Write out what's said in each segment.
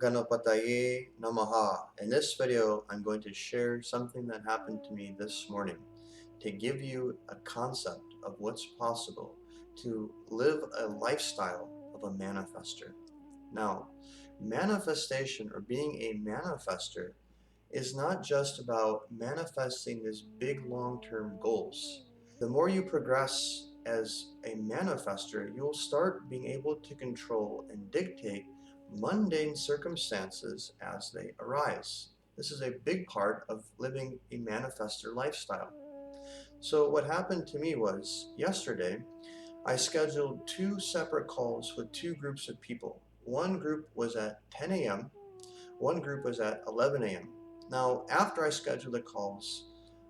Ganapataye Namaha. In this video, I'm going to share something that happened to me this morning to give you a concept of what's possible to live a lifestyle of a manifestor. Now, manifestation or being a manifestor is not just about manifesting these big long-term goals. The more you progress as a manifestor, you'll start being able to control and dictate mundane circumstances as they arise. This is a big part of living a manifestor lifestyle. So what happened to me was yesterday, I scheduled two separate calls with two groups of people. One group was at 10 a.m., one group was at 11 a.m. Now, after I scheduled the calls,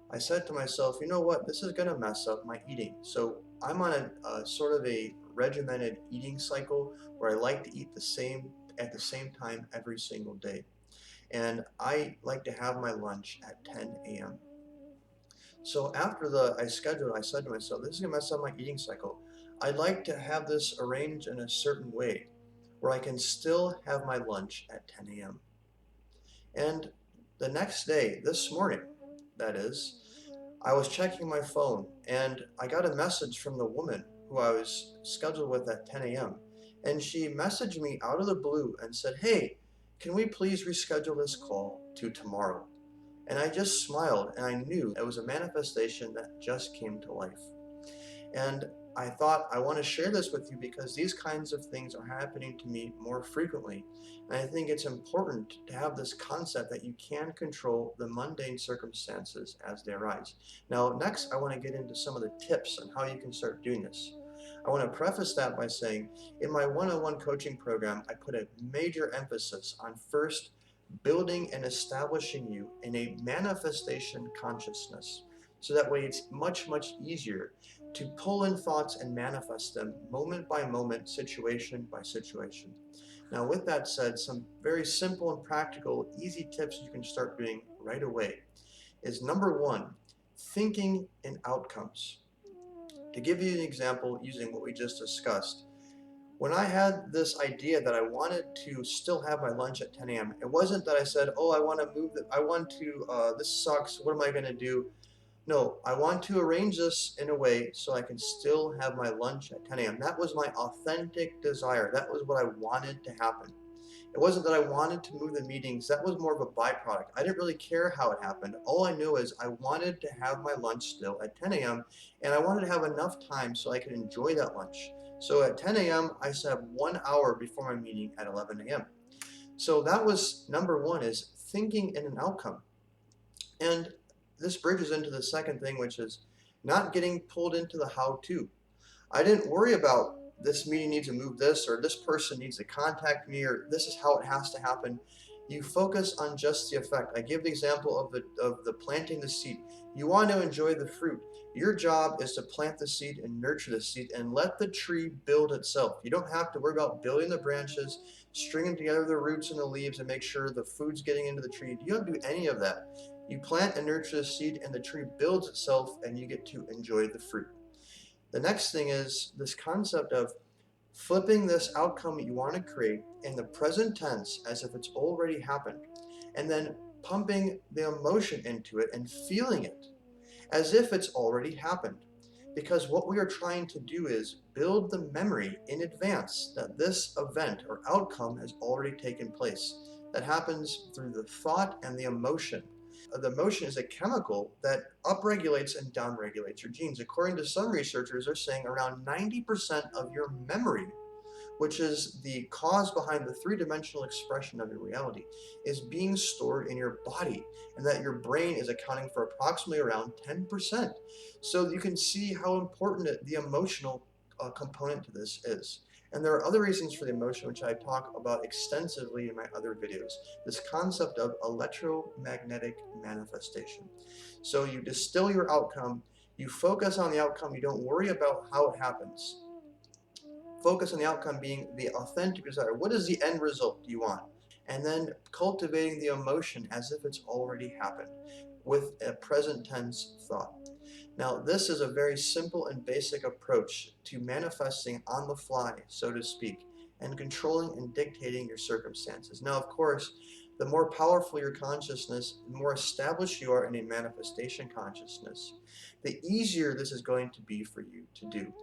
I said to myself, you know what, this is going to mess up my eating. So I'm on a sort of a regimented eating cycle where I like to eat at the same time every single day. And I like to have my lunch at 10 a.m. So after I scheduled, I said to myself, this is going to mess up my eating cycle. I'd like to have this arranged in a certain way where I can still have my lunch at 10 a.m. And the next day, this morning, that is, I was checking my phone and I got a message from the woman who I was scheduled with at 10 a.m. And she messaged me out of the blue and said, hey, can we please reschedule this call to tomorrow? And I just smiled and I knew it was a manifestation that just came to life. And I thought I want to share this with you because these kinds of things are happening to me more frequently. And I think it's important to have this concept that you can control the mundane circumstances as they arise. Now, next, I want to get into some of the tips on how you can start doing this. I want to preface that by saying in my one-on-one coaching program, I put a major emphasis on first building and establishing you in a manifestation consciousness. So that way it's much easier to pull in thoughts and manifest them moment by moment, situation by situation. Now with that said, some very simple and practical, easy tips you can start doing right away is number one, thinking in outcomes. To give you an example using what we just discussed, when I had this idea that I wanted to still have my lunch at 10 a.m., it wasn't that I said, oh, I want to move, this sucks, what am I going to do? No, I want to arrange this in a way so I can still have my lunch at 10 a.m. That was my authentic desire. That was what I wanted to happen. It wasn't that I wanted to move the meetings. That was more of a byproduct. I didn't really care how it happened. All I knew is I wanted to have my lunch still at 10 a.m. and I wanted to have enough time so I could enjoy that lunch. So at 10 a.m., I used to have 1 hour before my meeting at 11 a.m. So that was number one, is thinking in an outcome. And this bridges into the second thing, which is not getting pulled into the how-to. I didn't worry about this meeting needs to move this, or this person needs to contact me, or this is how it has to happen. You focus on just the effect. I give the example of the planting the seed. You want to enjoy the fruit. Your job is to plant the seed and nurture the seed and let the tree build itself. You don't have to worry about building the branches, stringing together the roots and the leaves and make sure the food's getting into the tree. You don't do any of that. You plant and nurture the seed and the tree builds itself and you get to enjoy the fruit. The next thing is this concept of flipping this outcome you want to create in the present tense as if it's already happened, and then pumping the emotion into it and feeling it as if it's already happened. Because what we are trying to do is build the memory in advance that this event or outcome has already taken place. That happens through the thought and the emotion. The emotion is a chemical that upregulates and downregulates your genes. According to some researchers, they're saying around 90% of your memory, which is the cause behind the three-dimensional expression of your reality, is being stored in your body, and that your brain is accounting for approximately around 10%. So you can see how important the emotional component to this is. And there are other reasons for the emotion, which I talk about extensively in my other videos. This concept of electromagnetic manifestation. So you distill your outcome, you focus on the outcome, you don't worry about how it happens. Focus on the outcome being the authentic desire. What is the end result you want? And then cultivating the emotion as if it's already happened with a present tense thought. Now, this is a very simple and basic approach to manifesting on the fly, so to speak. and controlling and dictating your circumstances. Now, of course, the more powerful your consciousness, the more established you are in a manifestation consciousness, the easier this is going to be for you to do.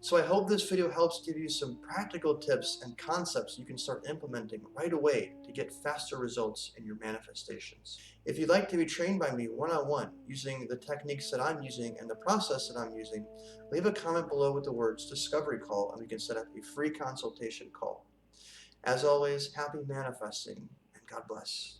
So I hope this video helps give you some practical tips and concepts you can start implementing right away to get faster results in your manifestations. If you'd like to be trained by me one-on-one using the techniques that I'm using and the process that I'm using, leave a comment below with the words discovery call and we can set up a free consultation call. As always, happy manifesting and God bless.